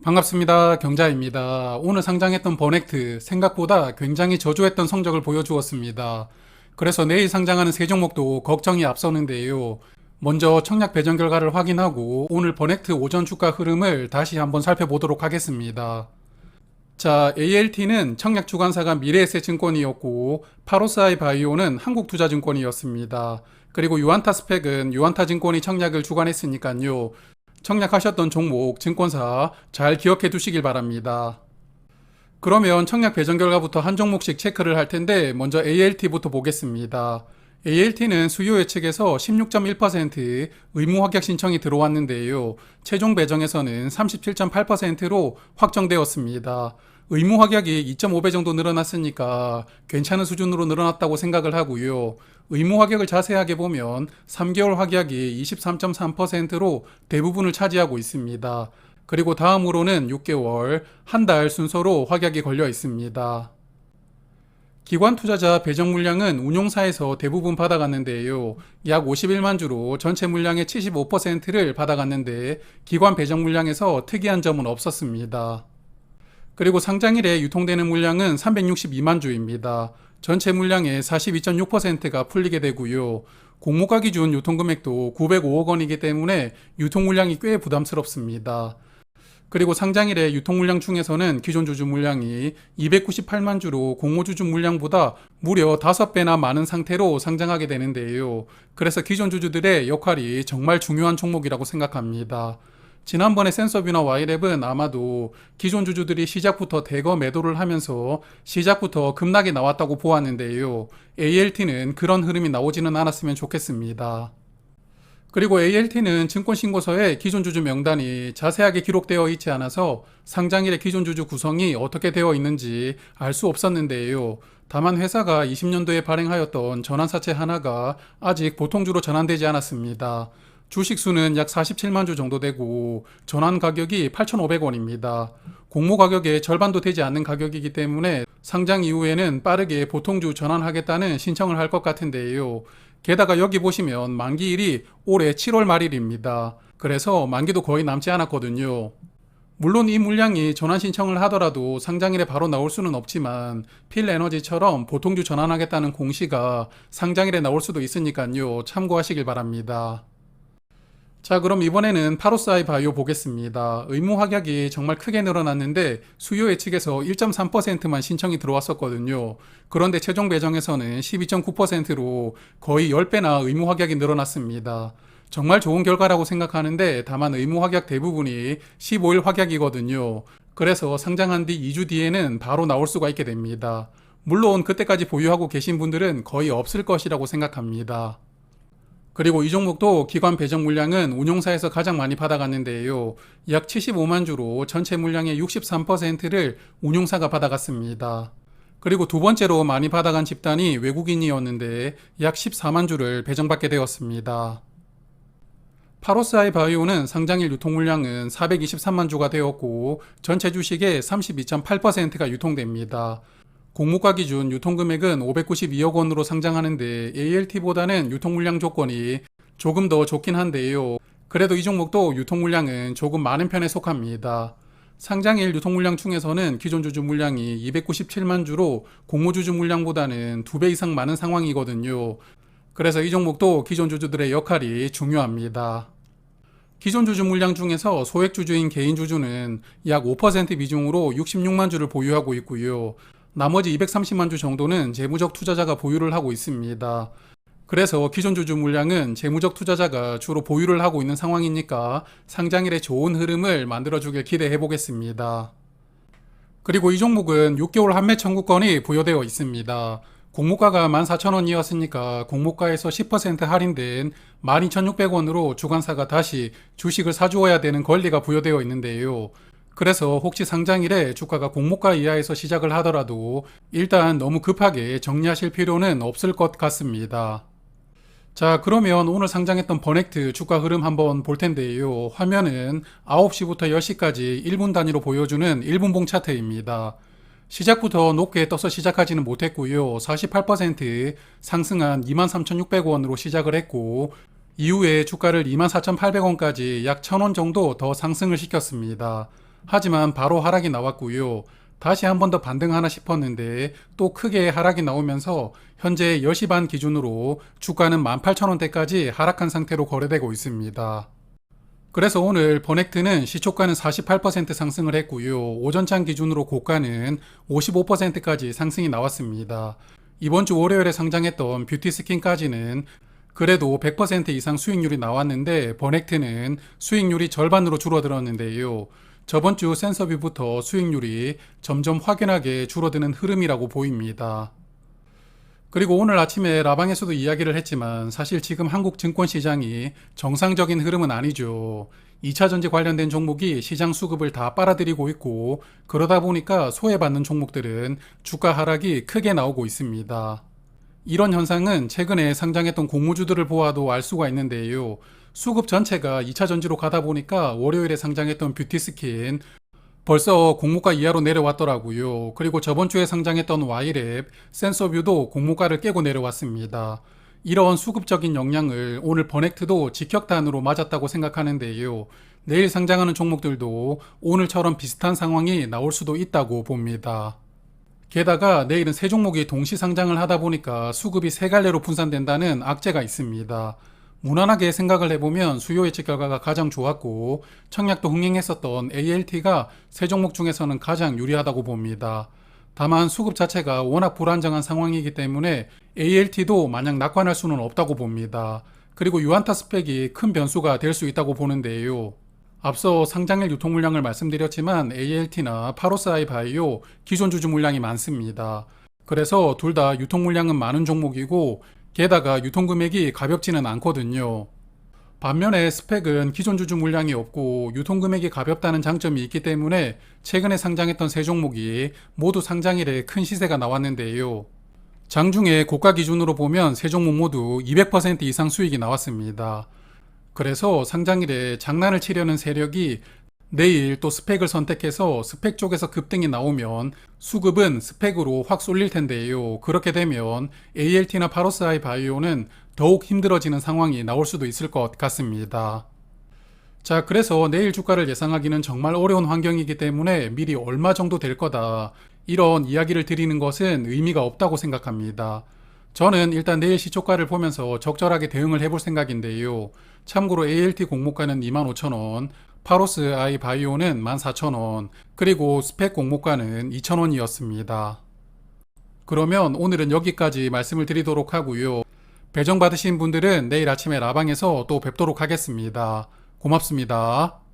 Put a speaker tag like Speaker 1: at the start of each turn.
Speaker 1: 반갑습니다. 경자입니다. 오늘 상장했던 버넥트 생각보다 굉장히 저조했던 성적을 보여주었습니다. 그래서 내일 상장하는 세 종목도 걱정이 앞서는데요. 먼저 청약 배정 결과를 확인하고 오늘 버넥트 오전 주가 흐름을 다시 한번 살펴보도록 하겠습니다. 자, ALT는 청약 주관사가 미래에셋증권이었고 파로스아이 바이오는 한국투자증권이었습니다. 그리고 유안타 스펙은 유안타증권이 청약을 주관했으니까요. 청약하셨던 종목, 증권사 잘 기억해 두시길 바랍니다. 그러면 청약 배정 결과부터 한 종목씩 체크를 할 텐데 먼저 ALT부터 보겠습니다. ALT는 수요 예측에서 16.1% 의무 확약 신청이 들어왔는데요. 최종 배정에서는 37.8%로 확정되었습니다. 의무 확약이 2.5배 정도 늘어났으니까 괜찮은 수준으로 늘어났다고 생각을 하고요. 의무 확약을 자세하게 보면 3개월 확약이 23.3%로 대부분을 차지하고 있습니다. 그리고 다음으로는 6개월, 한 달 순서로 확약이 걸려 있습니다. 기관 투자자 배정 물량은 운용사에서 대부분 받아갔는데요. 약 51만 주로 전체 물량의 75%를 받아갔는데 기관 배정 물량에서 특이한 점은 없었습니다. 그리고 상장일에 유통되는 물량은 362만 주입니다. 전체 물량의 42.6%가 풀리게 되고요. 공모가 기준 유통금액도 905억 원이기 때문에 유통 물량이 꽤 부담스럽습니다. 그리고 상장일의 유통 물량 중에서는 기존 주주 물량이 298만 주로 공모주주 물량보다 무려 5배나 많은 상태로 상장하게 되는데요. 그래서 기존 주주들의 역할이 정말 중요한 종목이라고 생각합니다. 지난번에 센서뷰나 와이랩은 아마도 기존 주주들이 시작부터 대거 매도를 하면서 시작부터 급락이 나왔다고 보았는데요. ALT는 그런 흐름이 나오지는 않았으면 좋겠습니다. 그리고 ALT는 증권신고서에 기존 주주 명단이 자세하게 기록되어 있지 않아서 상장일의 기존 주주 구성이 어떻게 되어 있는지 알 수 없었는데요. 다만 회사가 20년도에 발행하였던 전환사채 하나가 아직 보통주로 전환되지 않았습니다. 주식 수는 약 47만 주 정도 되고 전환 가격이 8,500원입니다. 공모 가격의 절반도 되지 않는 가격이기 때문에 상장 이후에는 빠르게 보통주 전환하겠다는 신청을 할 것 같은데요. 게다가 여기 보시면 만기일이 올해 7월 말일입니다. 그래서 만기도 거의 남지 않았거든요. 물론 이 물량이 전환 신청을 하더라도 상장일에 바로 나올 수는 없지만 필에너지처럼 보통주 전환하겠다는 공시가 상장일에 나올 수도 있으니까요. 참고하시길 바랍니다. 자, 그럼 이번에는 파로스아이 바이오 보겠습니다. 의무 확약이 정말 크게 늘어났는데 수요 예측에서 1.3%만 신청이 들어왔었거든요. 그런데 최종 배정에서는 12.9%로 거의 10배나 의무 확약이 늘어났습니다. 정말 좋은 결과라고 생각하는데 다만 의무 확약 대부분이 15일 확약이거든요. 그래서 상장한 뒤 2주 뒤에는 바로 나올 수가 있게 됩니다. 물론 그때까지 보유하고 계신 분들은 거의 없을 것이라고 생각합니다. 그리고 이 종목도 기관 배정 물량은 운용사에서 가장 많이 받아갔는데요. 약 75만 주로 전체 물량의 63%를 운용사가 받아갔습니다. 그리고 두 번째로 많이 받아간 집단이 외국인이었는데 약 14만 주를 배정받게 되었습니다. 파로스아이 바이오는 상장일 유통 물량은 423만 주가 되었고 전체 주식의 32.8%가 유통됩니다. 공모가 기준 유통금액은 592억 원으로 상장하는데 ALT보다는 유통물량 조건이 조금 더 좋긴 한데요. 그래도 이 종목도 유통물량은 조금 많은 편에 속합니다. 상장일 유통물량 중에서는 기존 주주 물량이 297만 주로 공모주주 물량보다는 2배 이상 많은 상황이거든요. 그래서 이 종목도 기존 주주들의 역할이 중요합니다. 기존 주주 물량 중에서 소액 주주인 개인 주주는 약 5% 비중으로 66만 주를 보유하고 있고요. 나머지 230만 주 정도는 재무적 투자자가 보유를 하고 있습니다. 그래서 기존 주주 물량은 재무적 투자자가 주로 보유를 하고 있는 상황이니까 상장일에 좋은 흐름을 만들어주길 기대해 보겠습니다. 그리고 이 종목은 6개월 한매 청구권이 부여되어 있습니다. 공모가가 14,000원이었으니까 공모가에서 10% 할인된 12,600원으로 주관사가 다시 주식을 사주어야 되는 권리가 부여되어 있는데요. 그래서 혹시 상장일에 주가가 공모가 이하에서 시작을 하더라도 일단 너무 급하게 정리하실 필요는 없을 것 같습니다. 자, 그러면 오늘 상장했던 버넥트 주가 흐름 한번 볼 텐데요. 화면은 9시부터 10시까지 1분 단위로 보여주는 1분봉 차트입니다. 시작부터 높게 떠서 시작하지는 못했고요. 48% 상승한 23,600원으로 시작을 했고 이후에 주가를 24,800원까지 약 1,000원 정도 더 상승을 시켰습니다. 하지만 바로 하락이 나왔고요. 다시 한 번 더 반등하나 싶었는데 또 크게 하락이 나오면서 현재 10시 반 기준으로 주가는 18,000원대까지 하락한 상태로 거래되고 있습니다. 그래서 오늘 버넥트는 시초가는 48% 상승을 했고요. 오전장 기준으로 고가는 55%까지 상승이 나왔습니다. 이번 주 월요일에 상장했던 뷰티스킨까지는 그래도 100% 이상 수익률이 나왔는데 버넥트는 수익률이 절반으로 줄어들었는데요. 저번 주 센서뷰부터 수익률이 점점 확연하게 줄어드는 흐름이라고 보입니다. 그리고 오늘 아침에 라방에서도 이야기를 했지만 사실 지금 한국 증권시장이 정상적인 흐름은 아니죠. 2차전지 관련된 종목이 시장 수급을 다 빨아들이고 있고 그러다 보니까 소외받는 종목들은 주가 하락이 크게 나오고 있습니다. 이런 현상은 최근에 상장했던 공모주들을 보아도 알 수가 있는데요. 수급 전체가 2차전지로 가다 보니까 월요일에 상장했던 뷰티스킨 벌써 공모가 이하로 내려왔더라고요. 그리고 저번 주에 상장했던 Y랩, 센서뷰도 공모가를 깨고 내려왔습니다. 이런 수급적인 영향을 오늘 버넥트도 직격탄으로 맞았다고 생각하는데요. 내일 상장하는 종목들도 오늘처럼 비슷한 상황이 나올 수도 있다고 봅니다. 게다가 내일은 세 종목이 동시 상장을 하다 보니까 수급이 세 갈래로 분산된다는 악재가 있습니다. 무난하게 생각을 해보면 수요 예측 결과가 가장 좋았고 청약도 흥행했었던 ALT가 세 종목 중에서는 가장 유리하다고 봅니다. 다만 수급 자체가 워낙 불안정한 상황이기 때문에 ALT도 마냥 낙관할 수는 없다고 봅니다. 그리고 유안타 스펙이 큰 변수가 될 수 있다고 보는데요. 앞서 상장일 유통 물량을 말씀드렸지만 ALT나 파로스아이 바이오 기존 주주 물량이 많습니다. 그래서 둘 다 유통 물량은 많은 종목이고 게다가 유통금액이 가볍지는 않거든요. 반면에 스펙은 기존 주주 물량이 없고 유통금액이 가볍다는 장점이 있기 때문에 최근에 상장했던 세 종목이 모두 상장일에 큰 시세가 나왔는데요. 장중에 고가 기준으로 보면 세 종목 모두 200% 이상 수익이 나왔습니다. 그래서 상장일에 장난을 치려는 세력이 내일 또 스펙을 선택해서 스펙 쪽에서 급등이 나오면 수급은 스펙으로 확 쏠릴 텐데요. 그렇게 되면 ALT나 파로스아이 바이오는 더욱 힘들어지는 상황이 나올 수도 있을 것 같습니다. 자, 그래서 내일 주가를 예상하기는 정말 어려운 환경이기 때문에 미리 얼마 정도 될 거다, 이런 이야기를 드리는 것은 의미가 없다고 생각합니다. 저는 일단 내일 시초가를 보면서 적절하게 대응을 해볼 생각인데요. 참고로 ALT 공모가는 25,000원, 파로스 아이 바이오는 14,000원, 그리고 스펙 공모가는 2,000원이었습니다. 그러면 오늘은 여기까지 말씀을 드리도록 하고요. 배정받으신 분들은 내일 아침에 라방에서 또 뵙도록 하겠습니다. 고맙습니다.